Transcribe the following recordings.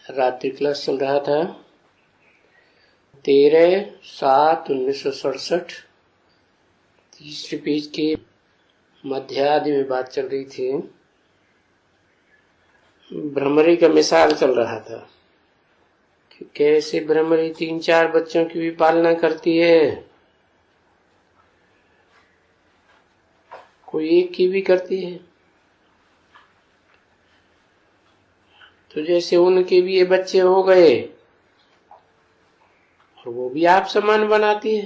रात्रि क्लास चल रहा था 13/7/1967। तीसरे पेज के मध्यादि में बात चल रही थी। भ्रमरी का मिसाल चल रहा था कि कैसे भ्रमरी 3-4 बच्चों की भी पालना करती है, कोई एक की भी करती है। तो जैसे उनके भी ये बच्चे हो गए और वो भी आप समान बनाती है,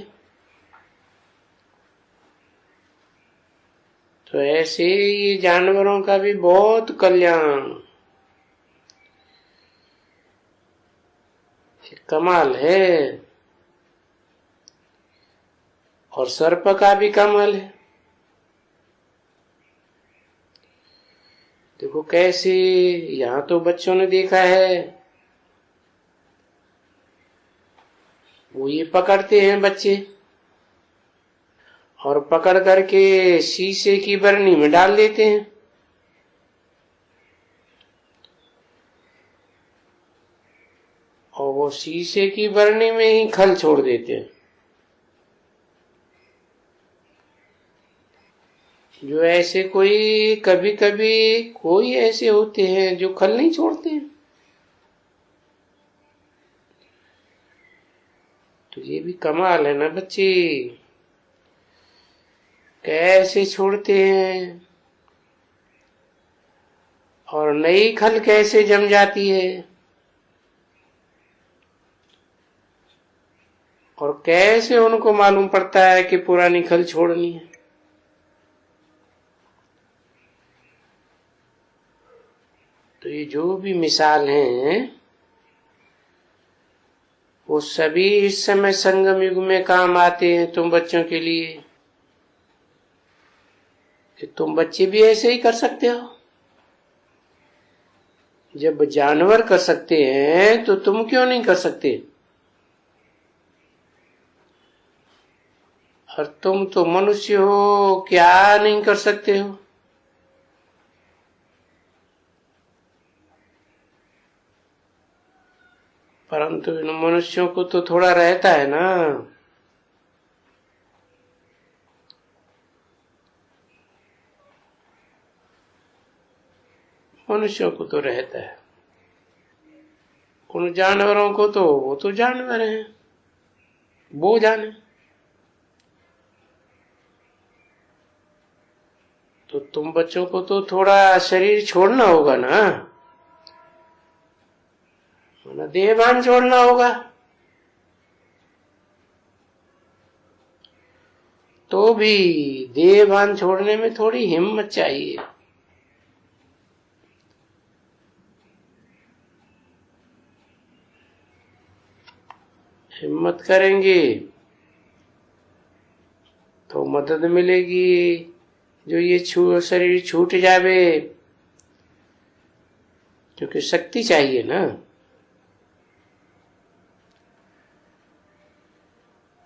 तो ऐसे ये जानवरों का भी बहुत कल्याण, कमाल है। और सर्प का भी कमाल है। देखो कैसे यहाँ तो बच्चों ने देखा है, वो ये पकड़ते हैं बच्चे और पकड़ करके शीशे की बरनी में डाल देते हैं। और वो शीशे की बरनी में ही खल छोड़ देते हैं। जो ऐसे कोई कभी कभी कोई ऐसे होते हैं जो खल नहीं छोड़ते हैं, तो ये भी कमाल है ना बच्चे, कैसे छोड़ते हैं और नई खल कैसे जम जाती है और कैसे उनको मालूम पड़ता है कि पुरानी खल छोड़नी है। तो ये जो भी मिसाल हैं वो सभी इस समय संगम युग में काम आते हैं तुम बच्चों के लिए, कि तुम बच्चे भी ऐसे ही कर सकते हो। जब जानवर कर सकते हैं तो तुम क्यों नहीं कर सकते? और तुम तो मनुष्य हो, क्या नहीं कर सकते हो? परंतु इन मनुष्यों को तो थोड़ा रहता है ना, मनुष्यों को तो रहता है। उन जानवरों को तो वो तो जानवर हैं, वो जाने। तो तुम बच्चों को तो थोड़ा शरीर छोड़ना होगा ना, देहभान छोड़ना होगा। तो भी देहभान छोड़ने में थोड़ी हिम्मत चाहिए। हिम्मत करेंगे तो मदद मिलेगी। जो ये शरीर छूट जावे, क्योंकि शक्ति चाहिए ना।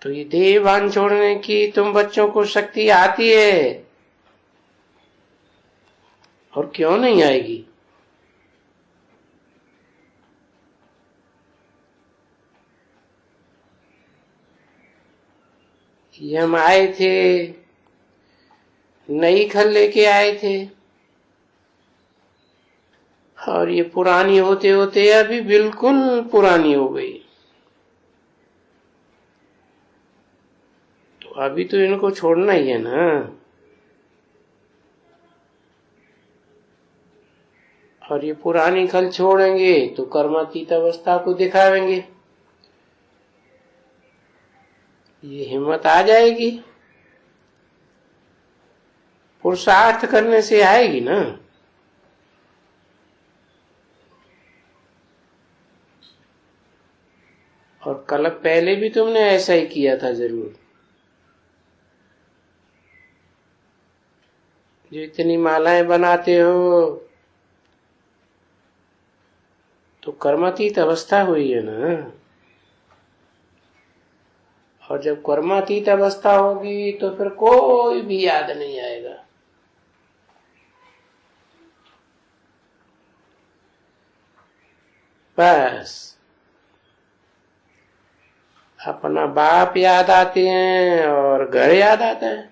तो ये देहभान छोड़ने की तुम बच्चों को शक्ति आती है, और क्यों नहीं आएगी? ये हम आए थे, नई खल लेके आए थे, और ये पुरानी होते होते अभी बिल्कुल पुरानी हो गई। तो अभी तो इनको छोड़ना ही है ना। और ये पुरानी खल छोड़ेंगे तो कर्मातीत अवस्था को दिखावेंगे, ये हिम्मत आ जाएगी। पुरुषार्थ करने से आएगी ना। और कल पहले भी तुमने ऐसा ही किया था जरूर। जो इतनी मालाएं बनाते हो तो कर्मातीत अवस्था हुई है ना। और जब कर्मातीत अवस्था होगी तो फिर कोई भी याद नहीं आएगा। बस अपना बाप याद आते हैं और घर याद आता है,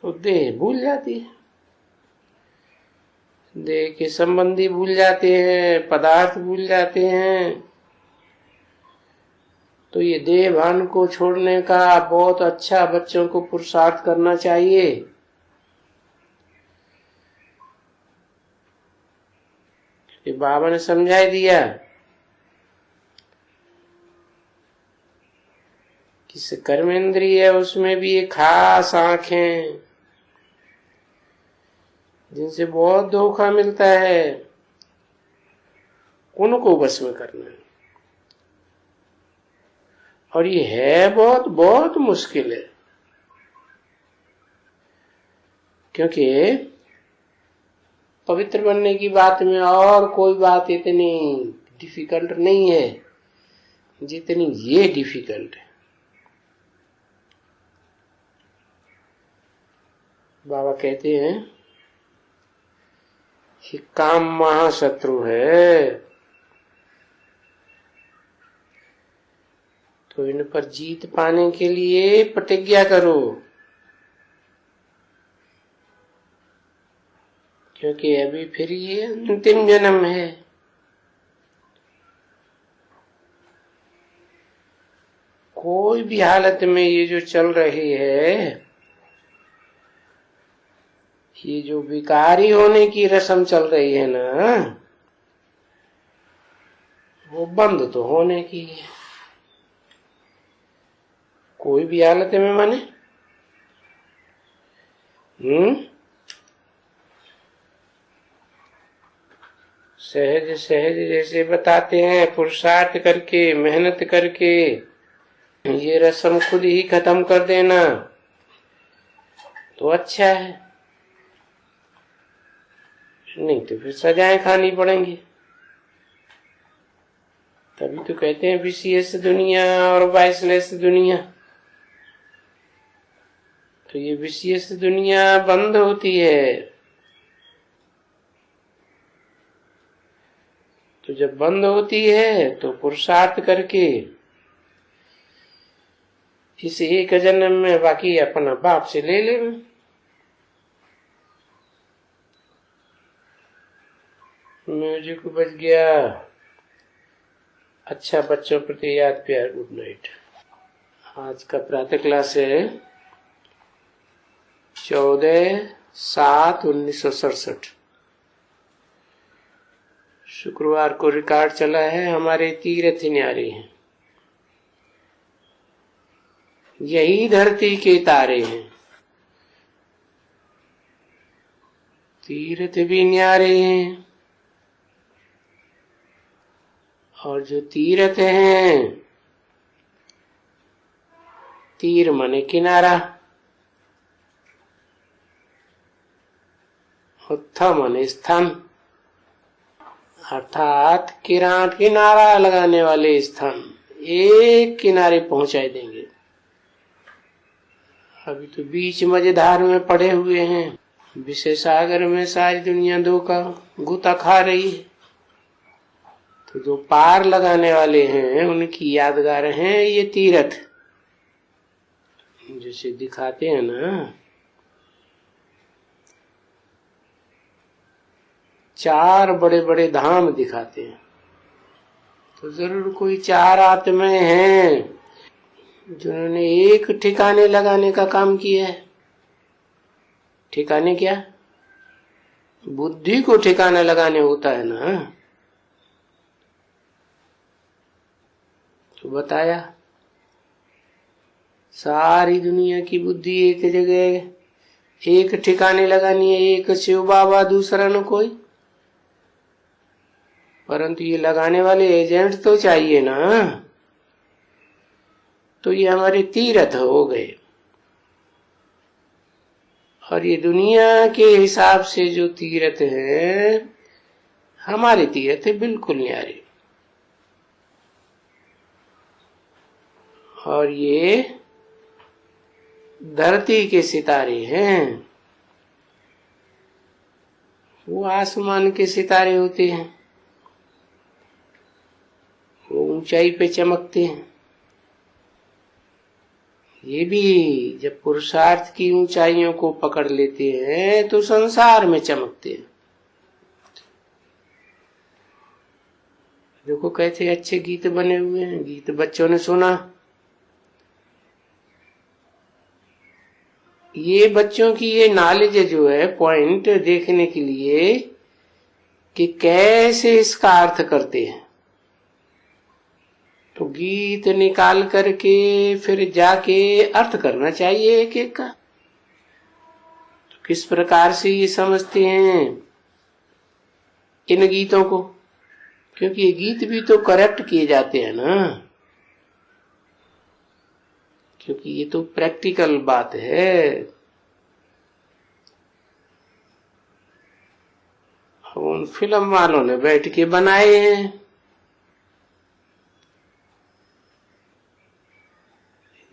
तो देह भूल जाती है, देह के संबंधी भूल जाते हैं, पदार्थ भूल जाते हैं। तो ये देह भान को छोड़ने का बहुत अच्छा बच्चों को पुरुषार्थ करना चाहिए। कि बाबा ने समझा दिया कि कर्मेंद्रिय है, उसमें भी एक खास आंखें जिनसे बहुत धोखा मिलता है, उनको बस में करना है। और ये है बहुत बहुत मुश्किल है, क्योंकि पवित्र बनने की बात में और कोई बात इतनी डिफिकल्ट नहीं है जितनी ये डिफिकल्ट है। बाबा कहते हैं कि काम महाशत्रु है, तो इन पर जीत पाने के लिए प्रतिज्ञा करो, क्योंकि अभी फिर ये अंतिम जन्म है। कोई भी हालत में ये जो चल रही है, ये जो विकारी होने की रस्म चल रही है ना, वो बंद तो होने की है। कोई भी हालत में माने सहज सहज जैसे बताते हैं, पुरुषार्थ करके मेहनत करके ये रस्म खुद ही खत्म कर देना तो अच्छा है, नहीं तो फिर सजाएं खानी पड़ेंगी। तभी तो कहते हैं विशेष दुनिया और वाइसलेस दुनिया। तो ये विशेष दुनिया बंद होती है, तो जब बंद होती है तो पुरुषार्थ करके इस एक जन्म में बाकी अपना बाप से ले ले। म्यूजिक बज गया। अच्छा बच्चों प्रति याद प्यार, गुड नाइट। आज का प्रातः क्लास है 14/7/1967, शुक्रवार को रिकॉर्ड चला है। हमारे तीर्थ न्यारे हैं, यही धरती के तारे हैं। तीर्थ भी न्यारे हैं, और जो तीर्थ हैं, तीर माने किनारा, उत्थ माने स्थान, अर्थात किनारा लगाने वाले स्थान एक किनारे पहुंचाए देंगे। अभी तो बीच मजेदार में पड़े हुए हैं, विषय सागर में सारी दुनिया धोखा गुता खा रही है। तो जो पार लगाने वाले हैं उनकी यादगार हैं ये तीर्थ, जैसे दिखाते हैं ना, 4 बड़े बड़े धाम दिखाते हैं। तो जरूर कोई 4 आत्माएं हैं जिन्होंने एक ठिकाने लगाने का काम किया है। ठिकाने क्या? बुद्धि को ठिकाना लगाने होता है ना। तो बताया सारी दुनिया की बुद्धि एक जगह एक ठिकाने लगानी है, एक शिव बाबा, दूसरा न कोई। परंतु ये लगाने वाले एजेंट तो चाहिए ना। तो ये हमारे तीर्थ हो गए, और ये दुनिया के हिसाब से जो तीर्थ है, हमारे तीर्थ है बिल्कुल न्यारे। और ये धरती के सितारे हैं, वो आसमान के सितारे होते हैं, वो ऊंचाई पे चमकते हैं। ये भी जब पुरुषार्थ की ऊंचाइयों को पकड़ लेते हैं तो संसार में चमकते हैं। देखो कैसे अच्छे गीत बने हुए हैं, गीत बच्चों ने सुना। ये बच्चों की ये नॉलेज जो है, पॉइंट देखने के लिए कि कैसे इसका अर्थ करते हैं। तो गीत निकाल करके फिर जाके अर्थ करना चाहिए एक एक का। तो किस प्रकार से ये समझते हैं इन गीतों को, क्योंकि ये गीत भी तो करेक्ट किए जाते हैं ना, क्योंकि ये तो प्रैक्टिकल बात है। उन फिल्म वालों ने बैठ के बनाए हैं,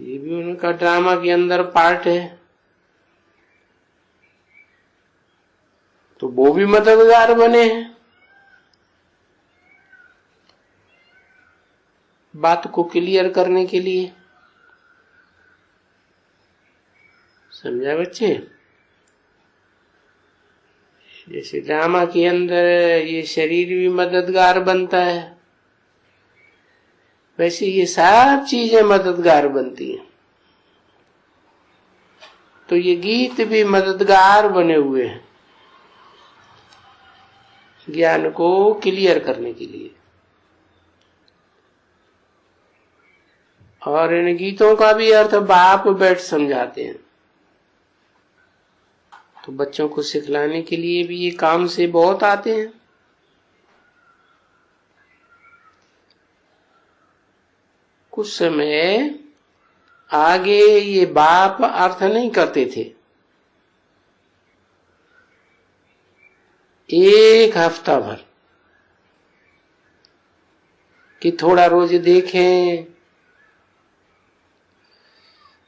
ये भी उनका ड्रामा के अंदर पार्ट है। तो वो भी मददगार बने हैं बात को क्लियर करने के लिए। समझा बच्चे? जैसे ड्रामा के अंदर ये शरीर भी मददगार बनता है, वैसे ये सब चीजें मददगार बनती हैं। तो ये गीत भी मददगार बने हुए हैं ज्ञान को क्लियर करने के लिए। और इन गीतों का भी अर्थ बाप बैठ समझाते हैं। तो बच्चों को सिखलाने के लिए भी ये काम से बहुत आते हैं। कुछ समय आगे ये बाप अर्थ नहीं करते थे, एक हफ्ता भर कि थोड़ा रोज देखें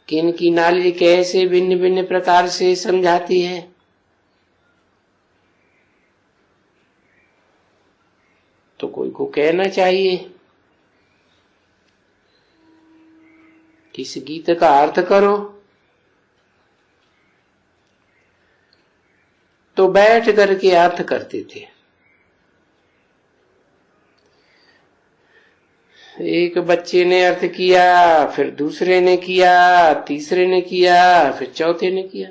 कि इनकी नाली कैसे भिन्न भिन्न प्रकार से समझाती है। तो कोई को कहना चाहिए कि इस गीत का अर्थ करो। तो बैठ करके अर्थ करते थे। एक बच्चे ने अर्थ किया, फिर दूसरे ने किया, तीसरे ने किया, फिर चौथे ने किया।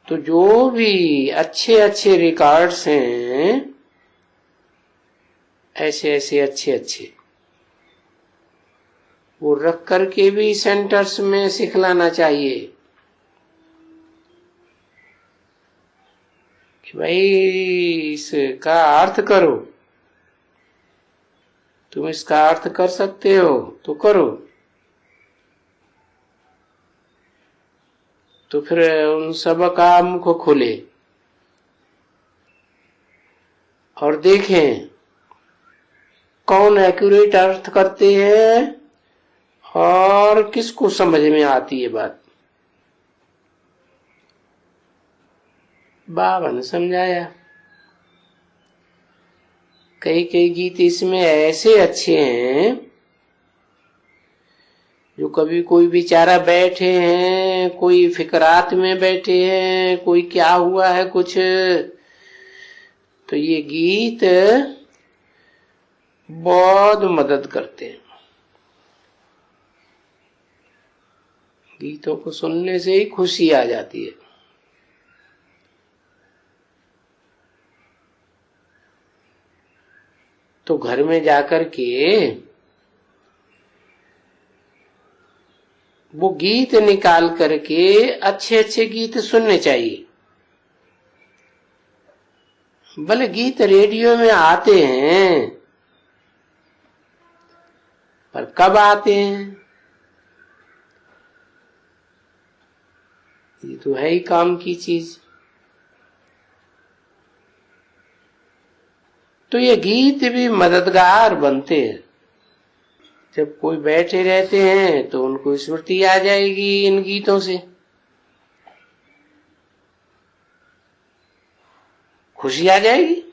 तो जो भी अच्छे अच्छे रिकॉर्ड्स हैं, ऐसे ऐसे अच्छे अच्छे, वो रख करके भी सेंटर्स में सिखलाना चाहिए कि भाई इसका अर्थ करो। तुम इसका अर्थ कर सकते हो तो करो। तो फिर उन सब का मुख खुले और देखें कौन एक्यूरेट अर्थ करते हैं और किसको समझ में आती है बात। बाबा ने समझाया। कई कई गीत इसमें ऐसे अच्छे हैं जो कभी कोई बेचारा बैठे हैं, कोई फिकरात में बैठे हैं, कोई क्या हुआ है कुछ, तो ये गीत बहुत मदद करते हैं। गीतों को सुनने से ही खुशी आ जाती है। तो घर में जाकर के वो गीत निकाल करके अच्छे अच्छे गीत सुनने चाहिए। भले गीत रेडियो में आते हैं, पर कब आते हैं ये तो है ही काम की चीज। तो ये गीत भी मददगार बनते हैं। जब कोई बैठे रहते हैं तो उनको स्मृति आ जाएगी इन गीतों से। खुशी आ जाएगी।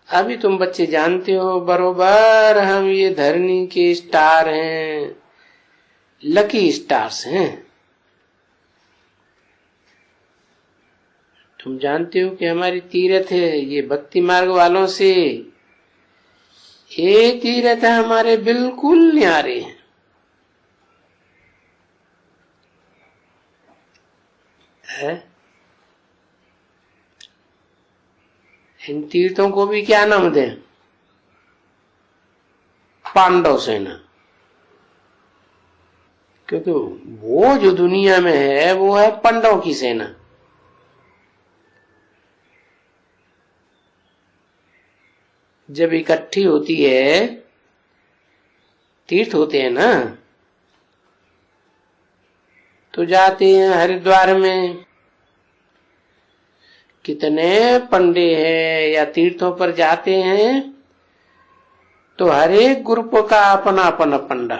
अभी तुम बच्चे जानते हो बरोबर हम ये धरनी के स्टार हैं, लकी स्टार्स हैं। तुम जानते हो कि हमारी तीर्थ है ये भक्ति मार्ग वालों से, ये तीर्थ हमारे बिल्कुल न्यारे हैं। है? इन तीर्थों को भी क्या नाम दें? पांडव सेना। क्योंकि वो जो दुनिया में है वो है पांडव की सेना। जब इकट्ठी होती है, तीर्थ होते हैं ना, तो जाते हैं हरिद्वार में। कितने पंडे हैं या तीर्थों पर जाते हैं तो हर एक ग्रुप का अपना अपना पंडा।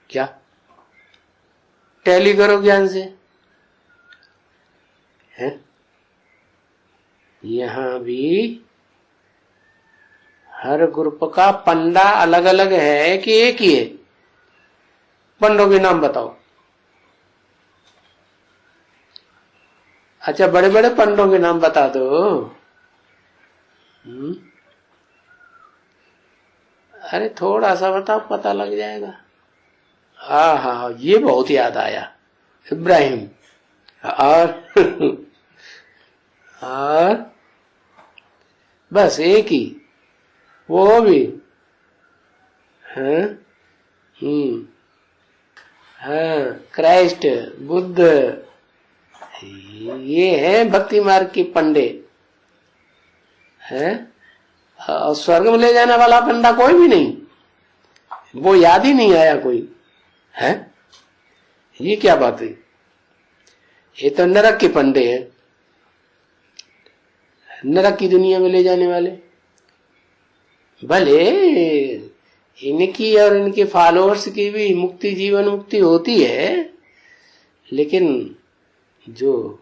क्या टैली करो ज्ञान से है? यहां भी हर ग्रुप का पंडा अलग अलग है कि एक ही है? पंडों के नाम बताओ। अच्छा, बड़े बड़े पंडों के नाम बता दो। अरे थोड़ा सा बताओ, पता लग जाएगा। हाँ हाँ, ये बहुत याद आया। इब्राहिम और और बस एक ही, वो भी हाँ। हाँ, क्राइस्ट, बुद्ध, ये है भक्ति मार्ग के पंडे हैं। और स्वर्ग में ले जाने वाला पंडा कोई भी नहीं, वो याद ही नहीं आया कोई है। ये क्या बात है? ये तो नरक के पंडे हैं, नरक की दुनिया में ले जाने वाले। भले इनकी और इनके फॉलोअर्स की भी मुक्ति, जीवन मुक्ति होती है, लेकिन जो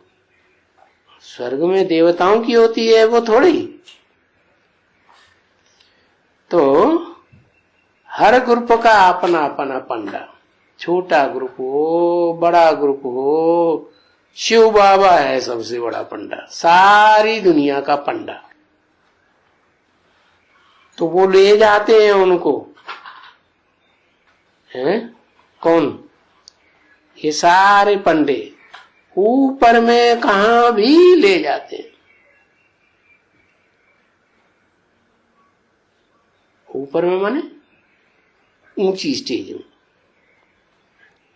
स्वर्ग में देवताओं की होती है वो थोड़ी। तो हर ग्रुप का अपना अपना पंडा, छोटा ग्रुप हो बड़ा ग्रुप हो, शिव बाबा है सबसे बड़ा पंडा, सारी दुनिया का पंडा। तो वो ले जाते हैं उनको, हैं कौन? ये सारे पंडे ऊपर में कहां भी ले जाते हैं। ऊपर में माने ऊंची स्टेज में।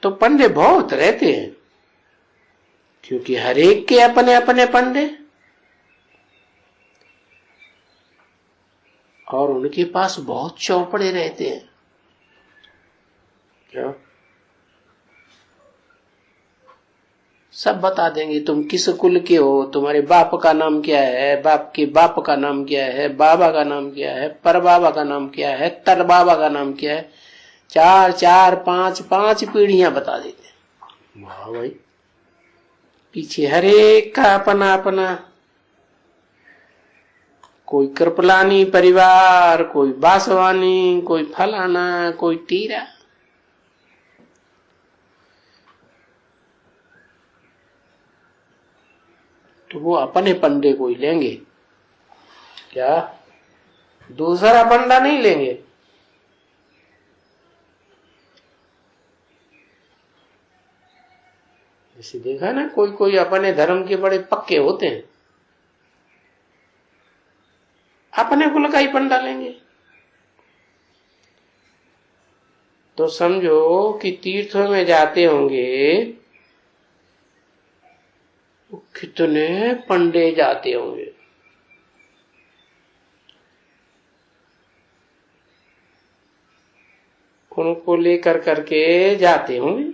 तो पंडे बहुत रहते हैं, क्योंकि हर एक के अपने अपने पंडे, और उनके पास बहुत चौपड़े रहते हैं। क्या? सब बता देंगे तुम किस कुल के हो, तुम्हारे बाप का नाम क्या है, बाप के बाप का नाम क्या है, बाबा का नाम क्या है, पर बाबा का नाम क्या है, तर बाबा का नाम क्या है। 4 4 5 5 पीढ़ियां बता देते हैं। वाह भाई, पीछे हर एक का अपना अपना, कोई कृपलानी परिवार, कोई बासवानी, कोई फलाना, कोई टीरा। तो वो अपने पंडे को ही लेंगे, क्या दूसरा पंडा नहीं लेंगे। जैसे देखा ना, कोई कोई अपने धर्म के बड़े पक्के होते हैं, अपने कुल का ही पंडा लेंगे। तो समझो कि तीर्थों में जाते होंगे, कितने पंडे जाते होंगे। उनको लेकर करके जाते होंगे।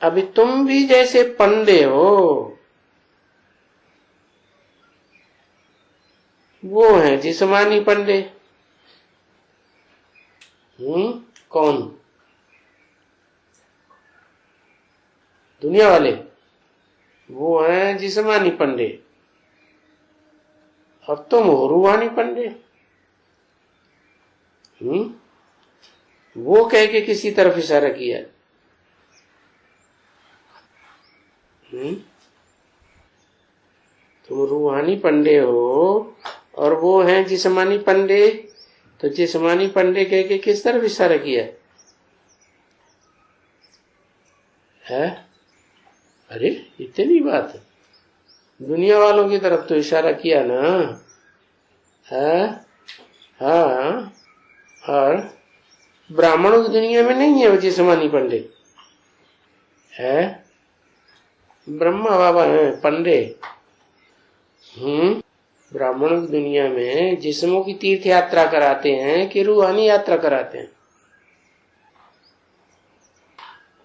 अभी तुम भी जैसे पंडे हो, वो है जिस्मानी पंडे। कौन? दुनिया वाले? वो हैं जिस्मानी पंडे, और तुम हो रूहानी पंडे। वो कह के किसी तरफ इशारा किया। तुम रूहानी पंडे हो और वो हैं जिस्मानी पंडे, तो जिस्मानी पंडे कह के किस तरफ इशारा किया है? अरे इतनी बात है, दुनिया वालों की तरफ तो इशारा किया ना है? हाँ, और ब्राह्मणों की दुनिया में नहीं है वो जिस्मानी पंडे है, ब्रह्मा बाबा है पंडे। ब्राह्मणों की दुनिया में जिस्मों की तीर्थ यात्रा कराते हैं कि रूहानी यात्रा कराते हैं?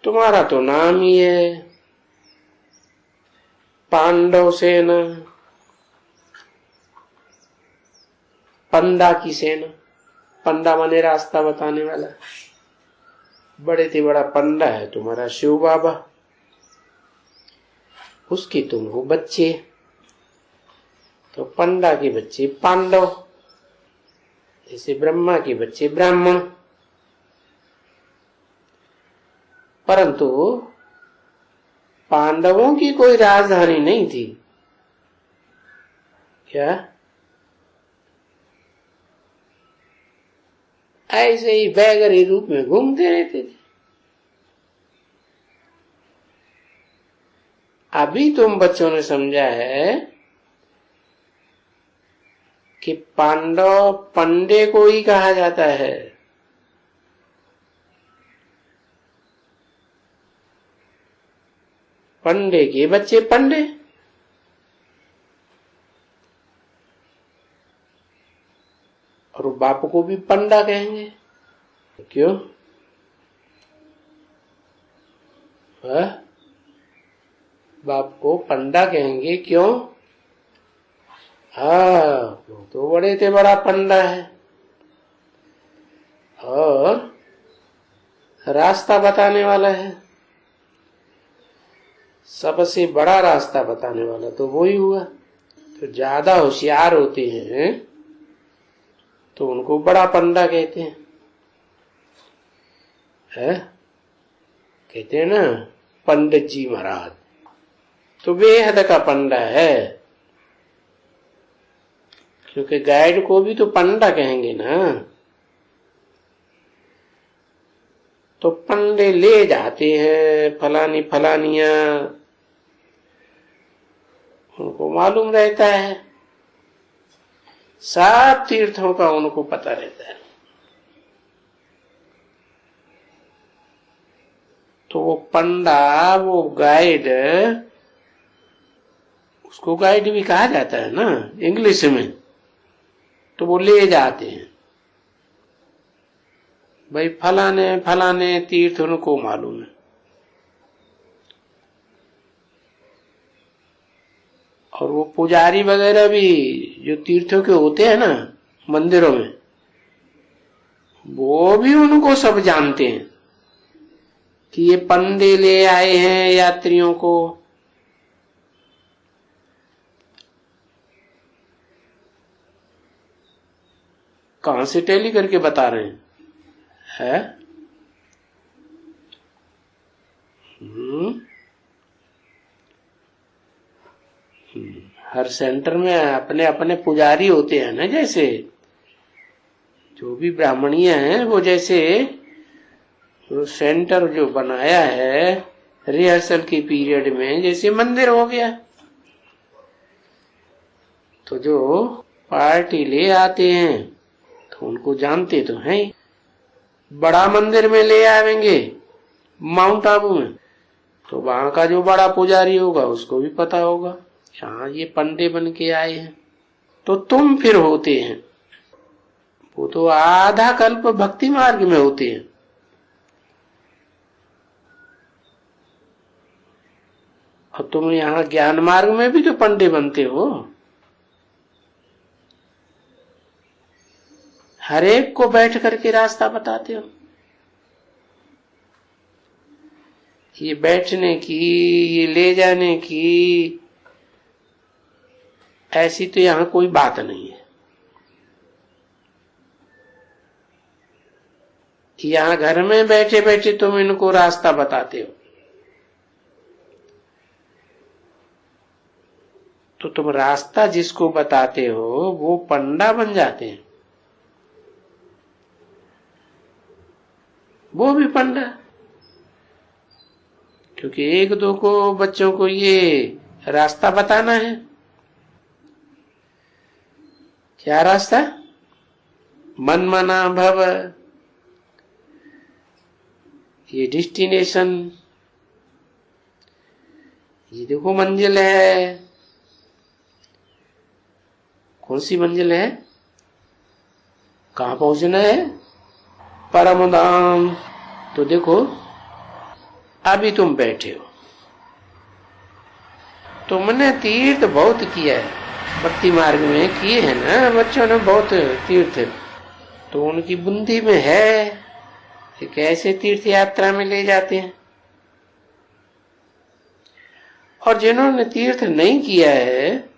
तुम्हारा तो नाम ही है पांडव सेना, पंडा की सेना। पंडा माने रास्ता बताने वाला। बड़े से बड़ा पंडा है तुम्हारा शिव बाबा, उसकी तुम हो बच्चे, तो पंडा के बच्चे पांडव, जैसे ब्रह्मा के बच्चे ब्राह्मण। परंतु पांडवों की कोई राजधानी नहीं थी क्या? ऐसे ही बैगरी रूप में घूमते रहते थे। अभी तुम बच्चों ने समझा है कि पांडव पंडे को ही कहा जाता है। पंडे के बच्चे पंडे, और बाप को भी पंडा कहेंगे। क्यों? बाप को पंडा कहेंगे क्यों? वो तो बड़े से बड़ा पंडा है और रास्ता बताने वाला है। सबसे बड़ा रास्ता बताने वाला तो वो ही हुआ। तो ज्यादा होशियार होते हैं तो उनको बड़ा पंडा कहते हैं, कहते हैं ना पंडित जी महाराज, तो बेहद का पंडा है। क्योंकि गाइड को भी तो पंडा कहेंगे ना। तो पंडे ले जाते हैं फलानी फलानिया, उनको मालूम रहता है, सब तीर्थों का उनको पता रहता है। तो वो पंडा, वो गाइड, उसको गाइड भी कहा जाता है ना इंग्लिश में, तो वो ले जाते हैं भाई फलाने फलाने तीर्थ उनको मालूम है। और वो पुजारी वगैरह भी जो तीर्थों के होते हैं ना मंदिरों में, वो भी उनको सब जानते हैं कि ये पंडे ले आए हैं यात्रियों को। कहां से टेली करके बता रहे हैं है? हर सेंटर में अपने अपने पुजारी होते हैं ना। जैसे जो भी ब्राह्मणियां हैं वो जैसे वो सेंटर जो बनाया है रिहर्सल के पीरियड में, जैसे मंदिर हो गया, तो जो पार्टी ले आते हैं तो उनको जानते तो हैं। बड़ा मंदिर में ले आवेंगे माउंट आबू में, तो वहां का जो बड़ा पुजारी होगा उसको भी पता होगा हाँ ये पंडे बन के आए हैं। तो तुम फिर होते हैं, वो तो आधा कल्प भक्ति मार्ग में होते हैं, और तुम यहाँ ज्ञान मार्ग में भी तो पंडे बनते हो। हर एक को बैठ करके रास्ता बताते हो। ये बैठने की, ये ले जाने की, ऐसी तो यहां कोई बात नहीं है। यहां घर में बैठे बैठे तुम इनको रास्ता बताते हो, तो तुम रास्ता जिसको बताते हो वो पंडा बन जाते हैं, वो भी पंडा। क्योंकि एक दो को बच्चों को ये रास्ता बताना है। क्या रास्ता? मनमना भव, ये डेस्टिनेशन, ये देखो मंजिल है। कौन सी मंजिल है? कहां पहुंचना है? परम धाम। तो देखो अभी तुम बैठे हो, तुमने तीर्थ बहुत किया है, भक्ति मार्ग में किए हैं ना बच्चों ने बहुत तीर्थ, तो उनकी बुद्धि में है कि कैसे तीर्थ यात्रा में ले जाते हैं। और जिन्होंने तीर्थ नहीं किया है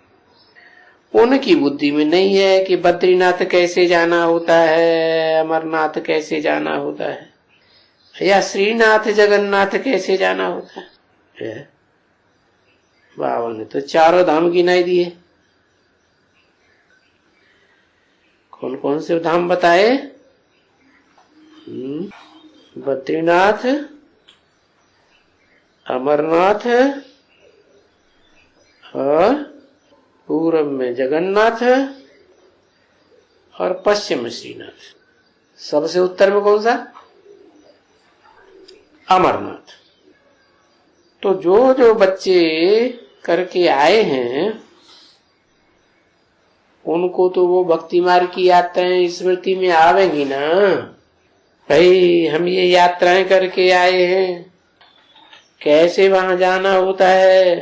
उनकी बुद्धि में नहीं है कि बद्रीनाथ कैसे जाना होता है, अमरनाथ कैसे जाना होता है, या श्रीनाथ जगन्नाथ कैसे जाना होता है। बाबा ने तो चारों धाम गिनाई दिए। कौन कौन से धाम बताए? बद्रीनाथ, अमरनाथ, और पूर्व में जगन्नाथ, और पश्चिम में श्रीनाथ। सबसे उत्तर में कौन सा? अमरनाथ। तो जो जो बच्चे करके आए हैं उनको तो वो भक्ति मार्ग की यात्राएं स्मृति में आवेंगी ना। भाई हम ये यात्राएं करके आए हैं, कैसे वहां जाना होता है,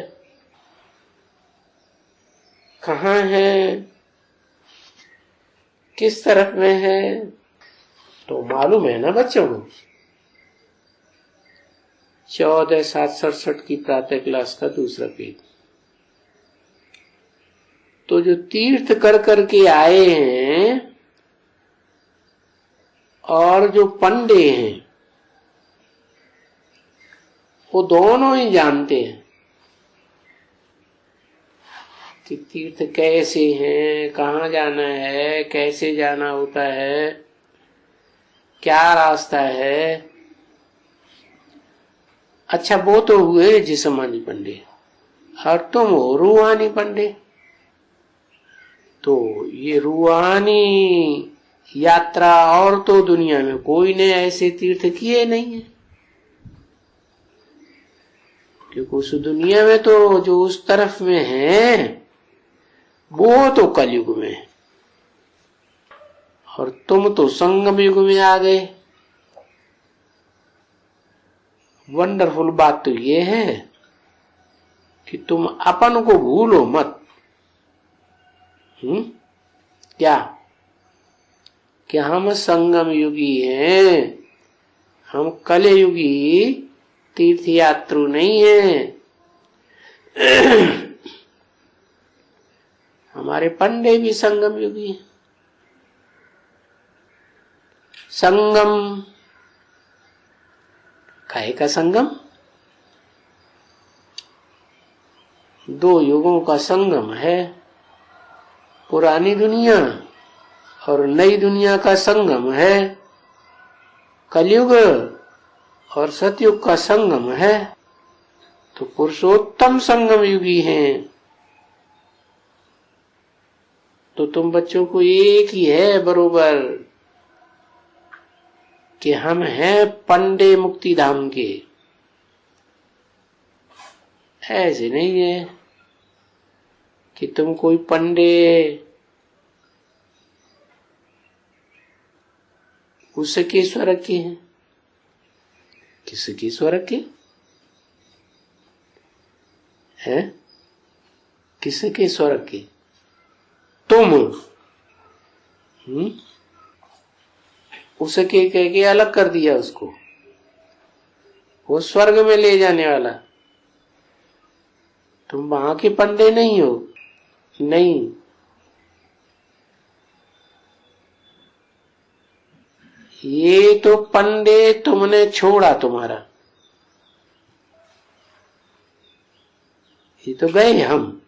कहाँ है, किस तरफ में है, तो मालूम है ना बच्चों को। 14/7/67 की प्रातः क्लास का दूसरा पेज। तो जो तीर्थ कर करके आए हैं और जो पंडे हैं वो दोनों ही जानते हैं कि तीर्थ कैसे हैं, कहाँ जाना है, कैसे जाना होता है, क्या रास्ता है। अच्छा वो तो हुए जिस्मानी पंडे, और तुम हो रूहानी पंडे। तो ये रूहानी यात्रा और तो दुनिया में कोई ने ऐसे तीर्थ किए नहीं है, क्योंकि उस दुनिया में तो जो उस तरफ में है वो तो कलयुग में है, और तुम तो संगम युग में आ गए। वंडरफुल बात तो ये है कि तुम अपन को भूलो मत। क्या कि हम संगम युगी हैं, हम कलयुगी तीर्थ यात्रु नहीं हैं। हमारे पंडे भी संगम युगी हैं। संगम काहे का संगम? दो युगों का संगम है, पुरानी दुनिया और नई दुनिया का संगम है, कलयुग और सतयुग का संगम है। तो पुरुषोत्तम संगम युगी हैं। तो तुम बच्चों को एक ही है बरोबर कि हम हैं पंडे मुक्ति धाम के। ऐसे नहीं है कि तुम कोई पंडे उसके स्वर्ग के हैं। किसके स्वर्ग के हैं? किसके स्वर्ग के? तुम उसके कह के अलग कर दिया उसको। वो स्वर्ग में ले जाने वाला। तुम वहां के पंडे नहीं हो, नहीं। ये तो पंडे तुमने छोड़ा तुम्हारा, ये तो गए हम।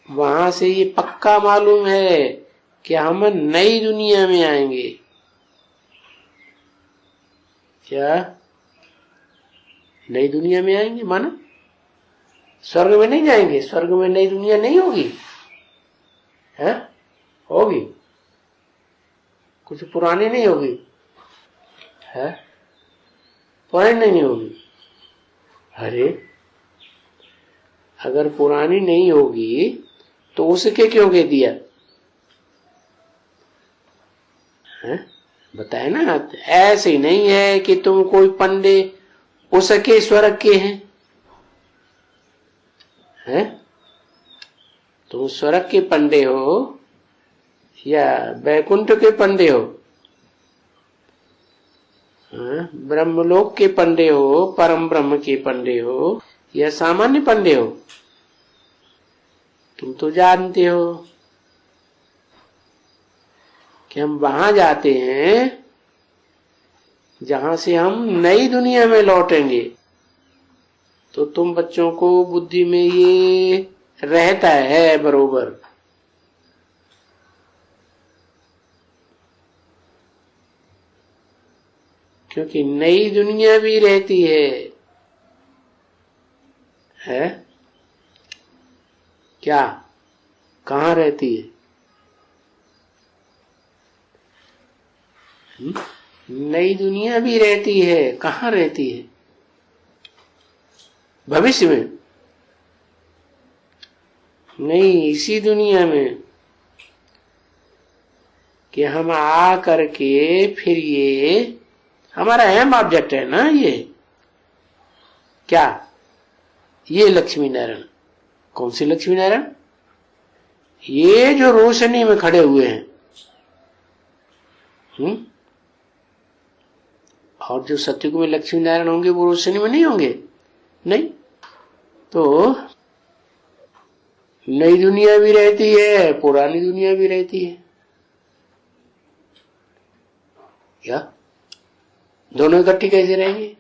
वहां से ये पक्का मालूम है कि हम नई दुनिया में आएंगे। क्या नई दुनिया में आएंगे? माना स्वर्ग में नहीं जाएंगे, स्वर्ग में नई दुनिया नहीं होगी, है? होगी, कुछ पुरानी नहीं होगी, है? पुरानी नहीं होगी। अरे अगर पुरानी नहीं होगी तो उसके क्यों कह दिया? है? बताए ना, ऐसे ही नहीं है कि तुम कोई पंडे उसके स्वर्ग के हैं, हैं? तुम स्वर्ग के पंडे हो या बैकुंठ के पंडे हो? ब्रह्मलोक के पंडे हो, परम ब्रह्म के पंडे हो या सामान्य पंडे हो? तुम तो जानते हो कि हम वहां जाते हैं जहां से हम नई दुनिया में लौटेंगे। तो तुम बच्चों को बुद्धि में ये रहता है बरोबर। क्योंकि नई दुनिया भी रहती है? क्या? कहाँ रहती है? नई दुनिया भी रहती है, कहाँ रहती है? भविष्य में नहीं, इसी दुनिया में कि हम आ करके फिर ये हमारा अहम ऑब्जेक्ट है ना, ये क्या? ये लक्ष्मी नारायण। कौन सी लक्ष्मी नारायण? ये जो रोशनी में खड़े हुए हैं, और जो सत्युग में लक्ष्मी नारायण होंगे वो रोशनी में नहीं होंगे? नहीं। तो नई दुनिया भी रहती है, पुरानी दुनिया भी रहती है। क्या दोनों इकट्ठी कैसे रहेंगी?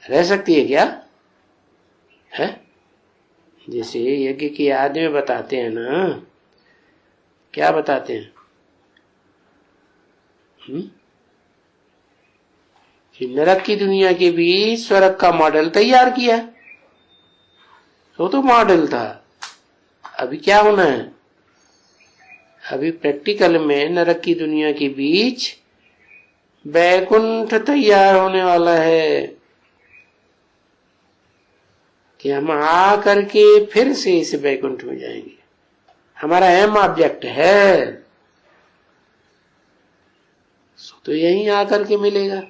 रह सकती है क्या? है? जैसे यज्ञ की याद में बताते हैं ना, क्या बताते हैं? कि नरक की दुनिया के भी स्वर्ग का मॉडल तैयार किया। तो मॉडल था, अभी क्या होना है? अभी प्रैक्टिकल में नरक की दुनिया के बीच बैकुंठ तैयार होने वाला है कि हम आ करके फिर से इस बैकुंठ में जाएंगे। हमारा अहम ऑब्जेक्ट है, तो यहीं आकर के मिलेगा।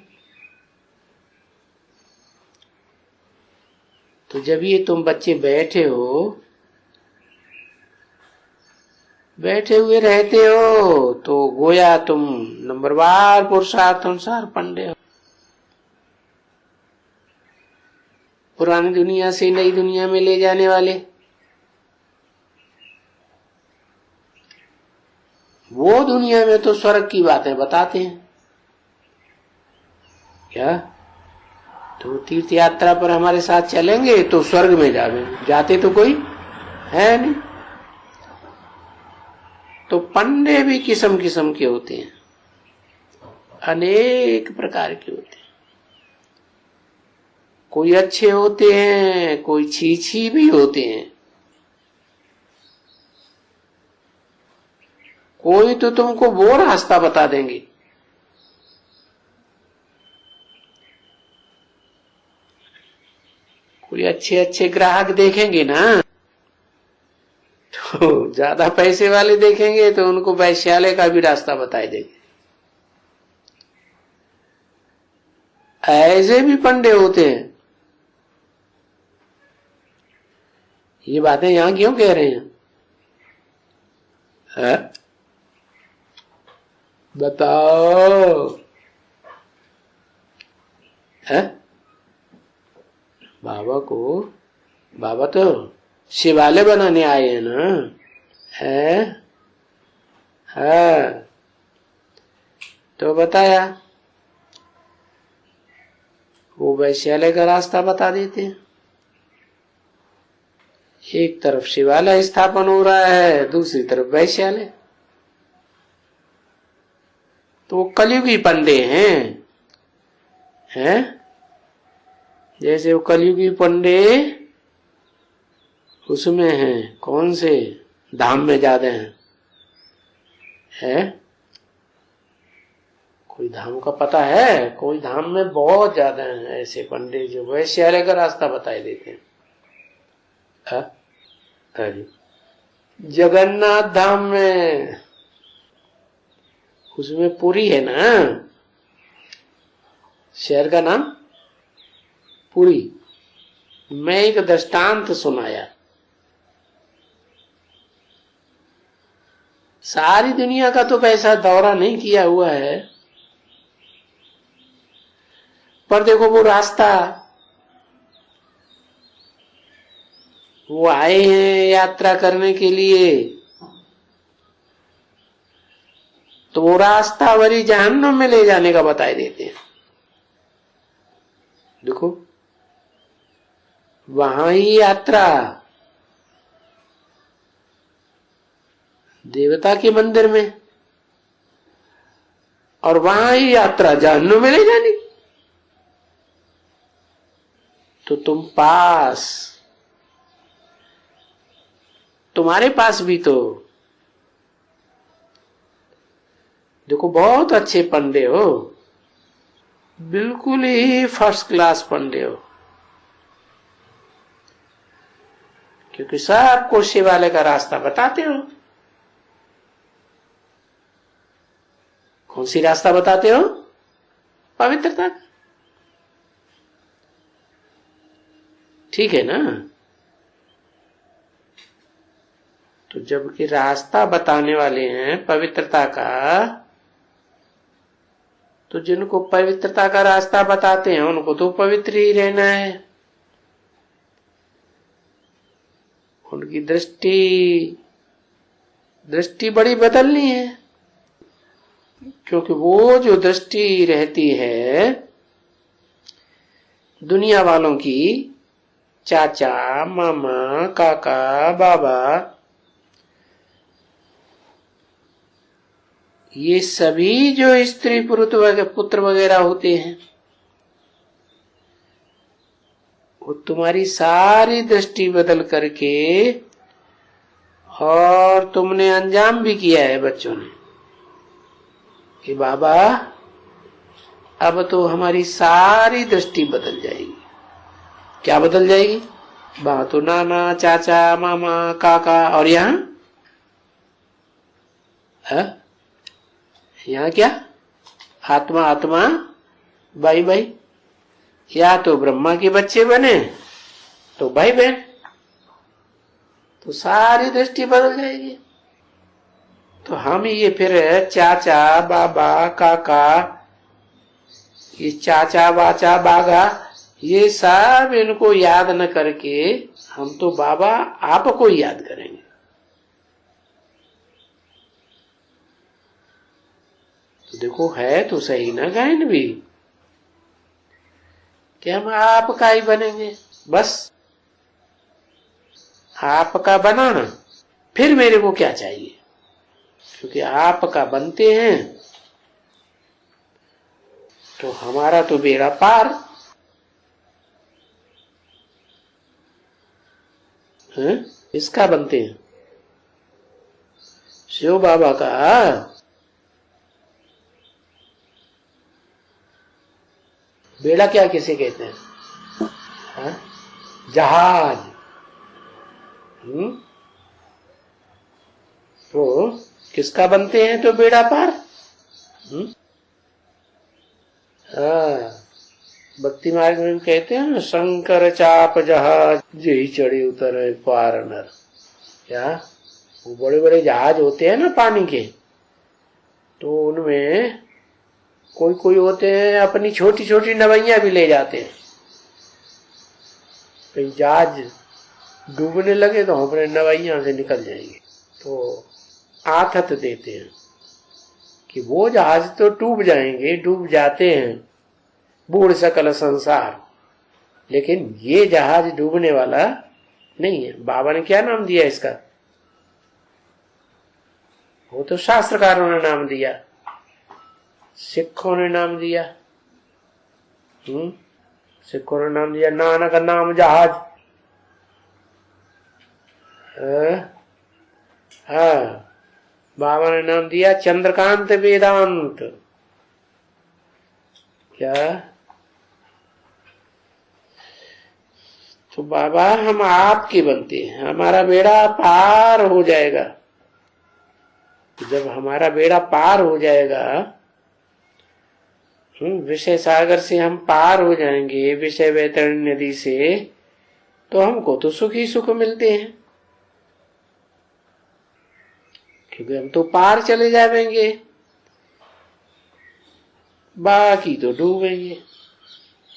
तो जब ये तुम बच्चे बैठे हो, बैठे हुए रहते हो, तो गोया तुम नंबरवार पुरुषार्थ अनुसार पंडे हो। पुरानी दुनिया से नई दुनिया में ले जाने वाले। वो दुनिया में तो स्वर्ग की बातें बताते हैं। क्या? तो तीर्थ यात्रा पर हमारे साथ चलेंगे तो स्वर्ग में जाते तो कोई है नहीं। तो पंडे भी किस्म किस्म के होते हैं, अनेक प्रकार के होते हैं। कोई अच्छे होते हैं, कोई छीछी भी होते हैं। कोई तो तुमको वो रास्ता बता देंगे, कोई अच्छे अच्छे ग्राहक देखेंगे ना, तो ज्यादा पैसे वाले देखेंगे तो उनको वैश्यालय का भी रास्ता बताए देंगे। ऐसे भी पंडे होते हैं। ये बातें यहां क्यों कह रहे हैं? है? बताओ। है? बाबा तो शिवालय बनाने आए हैं ना, है? तो बताया, वो वैश्यालय का रास्ता बता देते हैं। एक तरफ शिवालय स्थापन हो रहा है, दूसरी तरफ वैश्यालय। तो वो कलयुगी पंडे हैं? जैसे वो कलयुगी पंडे उसमें हैं, कौन से धाम में ज्यादा है? कोई धाम का पता है? कोई धाम में बहुत ज्यादा हैं ऐसे पंडे जो वैश्यालय का रास्ता बताए देते हैं। अरे जगन्नाथ धाम में, उसमें पुरी है ना, शहर का नाम पुरी। मैं एक दृष्टांत सुनाया, सारी दुनिया का तो पैसा दौरा नहीं किया हुआ है, पर देखो वो रास्ता, वो आए हैं यात्रा करने के लिए, तो वो रास्ता वरी जहन्नुम में ले जाने का बताए देते हैं। देखो वहां ही यात्रा देवता के मंदिर में, और वहां ही यात्रा जहन्नुम में ले जाने। तो तुम्हारे पास भी तो देखो बहुत अच्छे पंडे हो, बिल्कुल ही फर्स्ट क्लास पंडे हो, क्योंकि सबको शिवालय का रास्ता बताते हो। कौन सी रास्ता बताते हो? पवित्रता का। ठीक है ना? तो जबकि रास्ता बताने वाले हैं पवित्रता का, तो जिनको पवित्रता का रास्ता बताते हैं उनको तो पवित्र ही रहना है। उनकी दृष्टि बड़ी बदलनी है, क्योंकि वो जो दृष्टि रहती है दुनिया वालों की, चाचा मामा काका बाबा, ये सभी जो स्त्री पुत्र वगैरह होते हैं, वो तुम्हारी सारी दृष्टि बदल करके, और तुमने अंजाम भी किया है बच्चों ने कि बाबा अब तो हमारी सारी दृष्टि बदल जाएगी। क्या बदल जाएगी? वहां तो नाना चाचा मामा काका, और यहाँ क्या? आत्मा आत्मा भाई भाई, या तो ब्रह्मा के बच्चे बने तो भाई बहन, तो सारी दृष्टि बदल जाएगी। तो हम ये फिर चाचा बाबा काका, ये चाचा बाचा बागा, ये सब इनको याद न करके हम तो बाबा आपको ही याद करेंगे। तो देखो है तो सही ना गायन भी, कि हम आपका ही बनेंगे, बस आपका बनाना, फिर मेरे को क्या चाहिए, क्योंकि आपका बनते हैं तो हमारा तो बेड़ा पार है। इसका बनते हैं शिव बाबा का। बेड़ा क्या किसे कहते हैं? जहाज। तो किसका बनते हैं तो बेड़ा पार। भक्ति मार्ग में कहते हैं ना, शंकर चाप जहाज यही चढ़े उतर पार नर। क्या वो बड़े बड़े जहाज होते हैं ना पानी के, तो उनमें कोई कोई होते हैं अपनी छोटी छोटी नवैया भी ले जाते हैं, कहीं जहाज डूबने लगे तो अपने नवैया से निकल जाएंगे, तो आथत देते हैं कि वो जहाज तो डूब जाएंगे, डूब जाते हैं बूढ़ सकल संसार, लेकिन ये जहाज डूबने वाला नहीं है। बाबा ने क्या नाम दिया इसका? वो तो शास्त्रकारों ने नाम दिया, सिखों ने नाम दिया। सिखों ने नाम दिया नानक नाम जहाज। हाँ, बाबा ने नाम दिया चंद्रकांत वेदांत। क्या? तो बाबा हम आपके बनते हैं, हमारा बेड़ा पार हो जाएगा। जब हमारा बेड़ा पार हो जाएगा, विषय सागर से हम पार हो जाएंगे, विषय वैतरणी नदी से, तो हमको तो सुख ही सुख मिलते हैं, क्योंकि हम तो पार चले जाएंगे, बाकी तो डूबेंगे।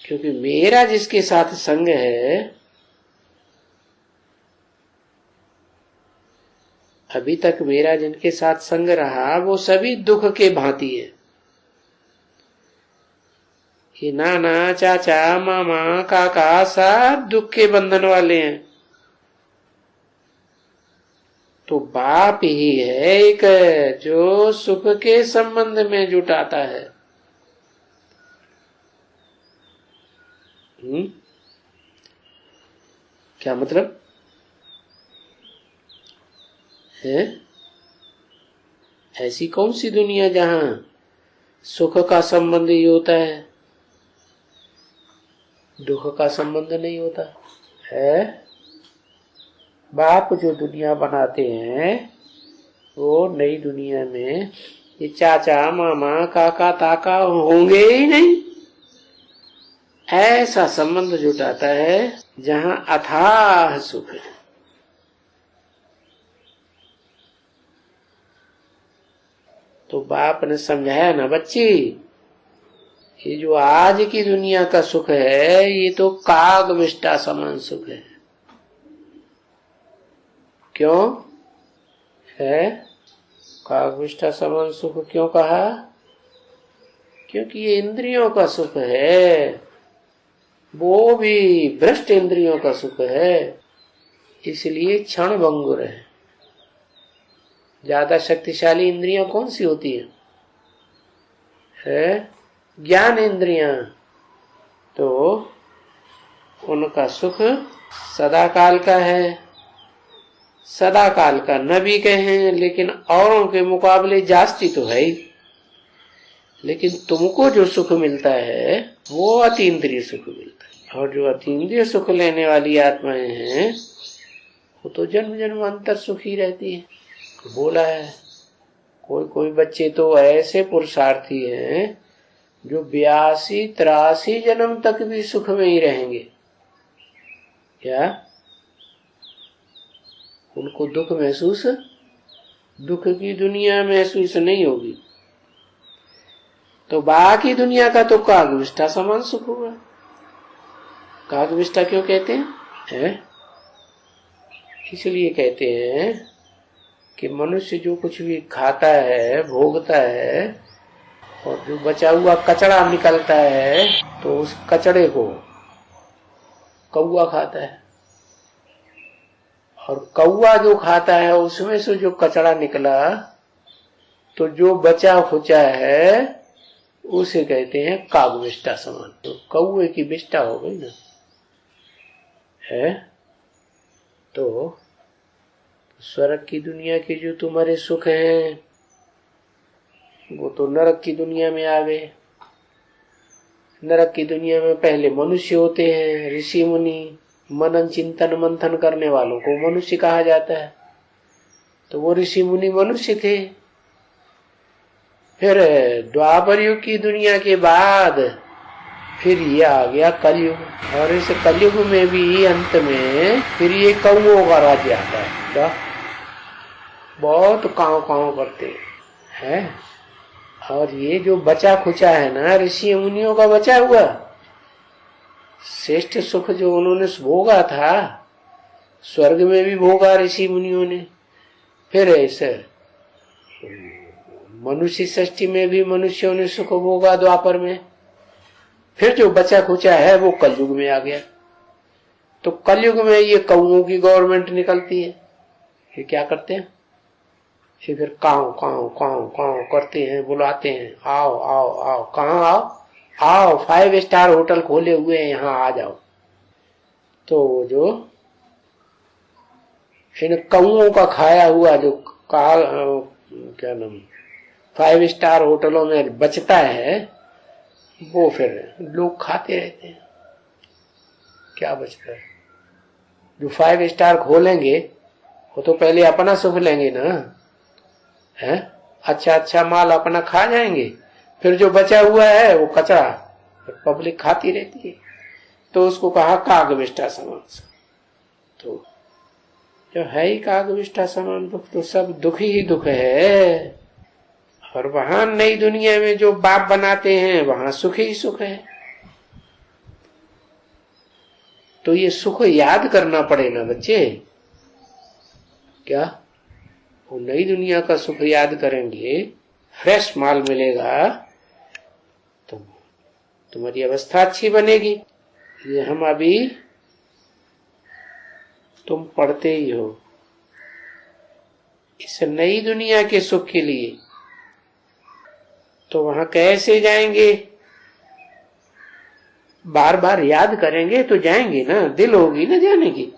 क्योंकि मेरा जिसके साथ संग है, अभी तक मेरा जिनके साथ संग रहा, वो सभी दुख के भांति है। ये नाना चाचा मामा काका सब दुख के बंधन वाले हैं। तो बाप ही है एक जो सुख के संबंध में जुटाता है। क्या मतलब है? ऐसी कौन सी दुनिया जहां सुख का संबंध ही होता है, दुख का संबंध नहीं होता है? बाप जो दुनिया बनाते हैं वो नई दुनिया में ये चाचा मामा काका ताका होंगे ही नहीं। ऐसा संबंध जुटाता है जहां अथाह सुख है। तो बाप ने समझाया ना बच्ची, ये जो आज की दुनिया का सुख है ये तो काग विष्टा समान सुख है। क्यों है काग विष्टा समान सुख क्यों कहा? क्योंकि ये इंद्रियों का सुख है, वो भी भ्रष्ट इंद्रियों का सुख है, इसलिए क्षण भंगुर है। ज्यादा शक्तिशाली इंद्रियां कौन सी होती है? ज्ञान इंद्रियां। तो उनका सुख सदा काल का है, सदा काल का न भी कहें, लेकिन औरों के मुकाबले जास्ती तो है ही। लेकिन तुमको जो सुख मिलता है वो अतीन्द्रिय सुख मिलता है, और जो अतीन्द्रिय सुख लेने वाली आत्माएं हैं वो तो जन्म जन्मांतर सुखी रहती है। बोला है कोई कोई बच्चे तो ऐसे पुरुषार्थी हैं जो 82-83 जन्म तक भी सुख में ही रहेंगे। क्या उनको दुख की दुनिया महसूस नहीं होगी? तो बाकी दुनिया का तो कागविष्ठा समान सुख होगा। कागविष्ठा क्यों कहते हैं? इसलिए कहते हैं कि मनुष्य जो कुछ भी खाता है, भोगता है, और जो बचा हुआ कचरा निकलता है तो उस कचड़े को कौवा खाता है, और कौवा जो खाता है उसमें से जो कचरा निकला तो जो बचा खुचा है उसे कहते हैं कागविष्ठा समान। तो कौवे की विष्ठा हो गई ना है। तो स्वर्ग की दुनिया के जो तुम्हारे सुख हैं वो तो नरक की दुनिया में आ गए। नरक की दुनिया में पहले मनुष्य होते हैं, ऋषि मुनि, मनन चिंतन मंथन करने वालों को मनुष्य कहा जाता है। तो वो ऋषि मुनि मनुष्य थे। फिर द्वापर युग की दुनिया के बाद फिर ये आ गया कलयुग, और इस कलयुग में भी अंत में फिर ये कौओं का राज्य आता है। क्या बहुत काव काव करते हैं, और ये जो बचा खुचा है ना ऋषि मुनियों का बचा हुआ श्रेष्ठ सुख जो उन्होंने भोगा था, स्वर्ग में भी भोगा ऋषि मुनियों ने, फिर ऐसे मनुष्य सृष्टि में भी मनुष्यों ने सुख भोगा द्वापर में, फिर जो बचा खुचा है वो कलयुग में आ गया। तो कलयुग में ये कौओं की गवर्नमेंट निकलती है, ये क्या करते हैं, ये फिर काव काव काव काव करते हैं, बुलाते हैं, आओ आओ आओ, कहाँ आओ, आओ 5 स्टार होटल खोले हुए हैं यहाँ आ जाओ। तो जो इन कौओं का खाया हुआ जो क्या नाम 5 स्टार होटलों में बचता है वो फिर लोग खाते रहते हैं। क्या बचता है, जो 5 स्टार खोलेंगे वो तो पहले अपना सुख लेंगे ना, है अच्छा अच्छा माल अपना खा जाएंगे, फिर जो बचा हुआ है वो कचरा पब्लिक खाती रहती है। तो उसको कहा कागविष्ठा समान। तो जो है ही कागविष्ठा समान दुख, तो सब दुख ही दुख है। और वहां नई दुनिया में जो बाप बनाते हैं वहां सुख ही सुख है। तो ये सुख याद करना पड़ेगा बच्चे। क्या वो नई दुनिया का सुख याद करेंगे, फ्रेश माल मिलेगा तो तुम्हारी अवस्था अच्छी बनेगी। ये हम अभी तुम पढ़ते ही हो इस नई दुनिया के सुख के लिए, तो वहां कैसे जाएंगे, बार बार याद करेंगे तो जाएंगे ना, दिल होगी ना जाने की।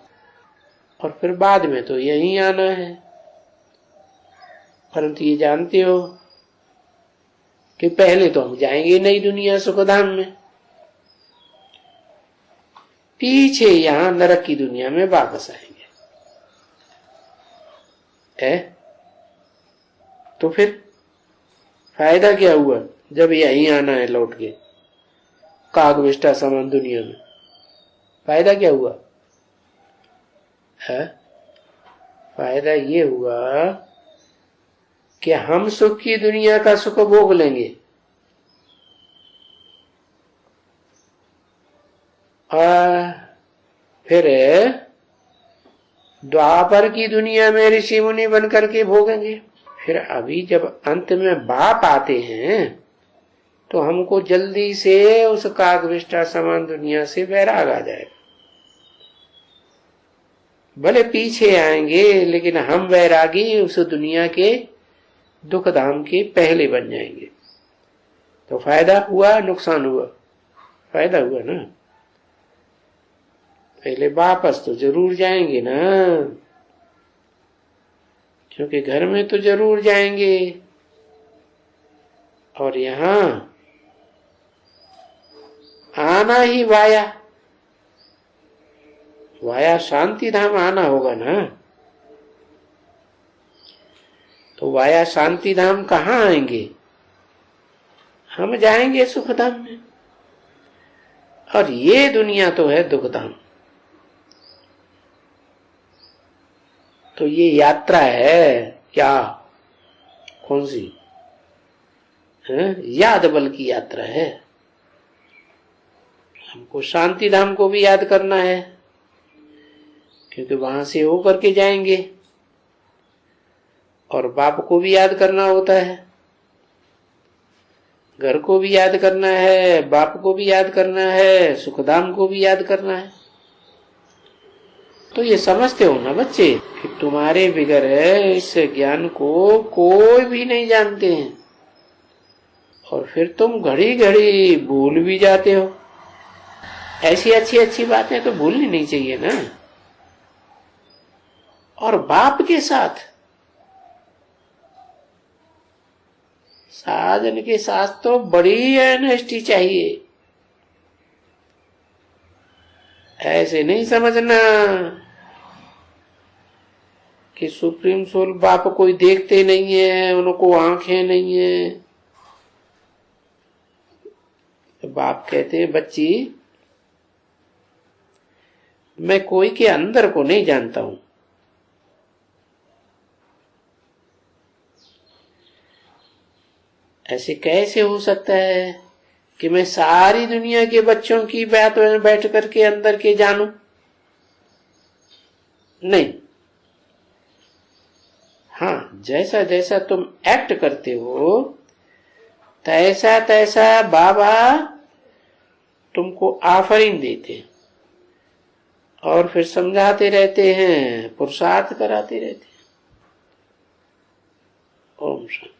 और फिर बाद में तो यहीं आना है। परंतु ये जानते हो कि पहले तो हम जाएंगे नई दुनिया सुखधाम में, पीछे यहां नरक की दुनिया में वापस आएंगे। तो फिर फायदा क्या हुआ जब यहीं आना है लौट के कागविष्ठा समान दुनिया में, फायदा क्या हुआ है? फायदा ये हुआ कि हम सुख की दुनिया का सुख भोग लेंगे और फिर द्वापर की दुनिया में ऋषि मुनि बन करके भोगेंगे। फिर अभी जब अंत में बाप आते हैं तो हमको जल्दी से उस कागविष्ठा समान दुनिया से वैराग आ जाएगा। भले पीछे आएंगे लेकिन हम वैरागी उस दुनिया के दुख धाम के पहले बन जाएंगे। तो फायदा हुआ नुकसान हुआ? फायदा हुआ ना। पहले वापस तो जरूर जाएंगे ना, क्योंकि घर में तो जरूर जाएंगे। और यहां आना ही वाया शांति धाम आना होगा ना। तो वाया शांति धाम कहाँ आएंगे? हम जाएंगे सुख धाम में। और ये दुनिया तो है दुख धाम। तो ये यात्रा है क्या, कौन सी है? याद बल की यात्रा है। हमको शांति धाम को भी याद करना है, क्योंकि वहां से होकर के जाएंगे। और बाप को भी याद करना होता है, घर को भी याद करना है, बाप को भी याद करना है, सुखधाम को भी याद करना है। तो ये समझते हो ना बच्चे कि तुम्हारे बिगर इस ज्ञान को कोई भी नहीं जानते हैं। और फिर तुम घड़ी घड़ी भूल भी जाते हो। ऐसी अच्छी अच्छी बातें तो भूलनी नहीं चाहिए ना। और बाप के साथ, साधन के साथ तो बड़ी ऑनेस्टी चाहिए। ऐसे नहीं समझना कि सुप्रीम सोल बाप कोई देखते नहीं है, उनको आंखें नहीं है। तो बाप कहते हैं बच्ची मैं कोई के अंदर को नहीं जानता हूं, ऐसे कैसे हो सकता है कि मैं सारी दुनिया के बच्चों की बात में बैठ करके अंदर के जानूं? नहीं। हाँ, जैसा जैसा तुम एक्ट करते हो तैसा तैसा बाबा तुमको आफरीन देते और फिर समझाते रहते हैं, पुरुषार्थ कराते रहते हैं। ओम शांति।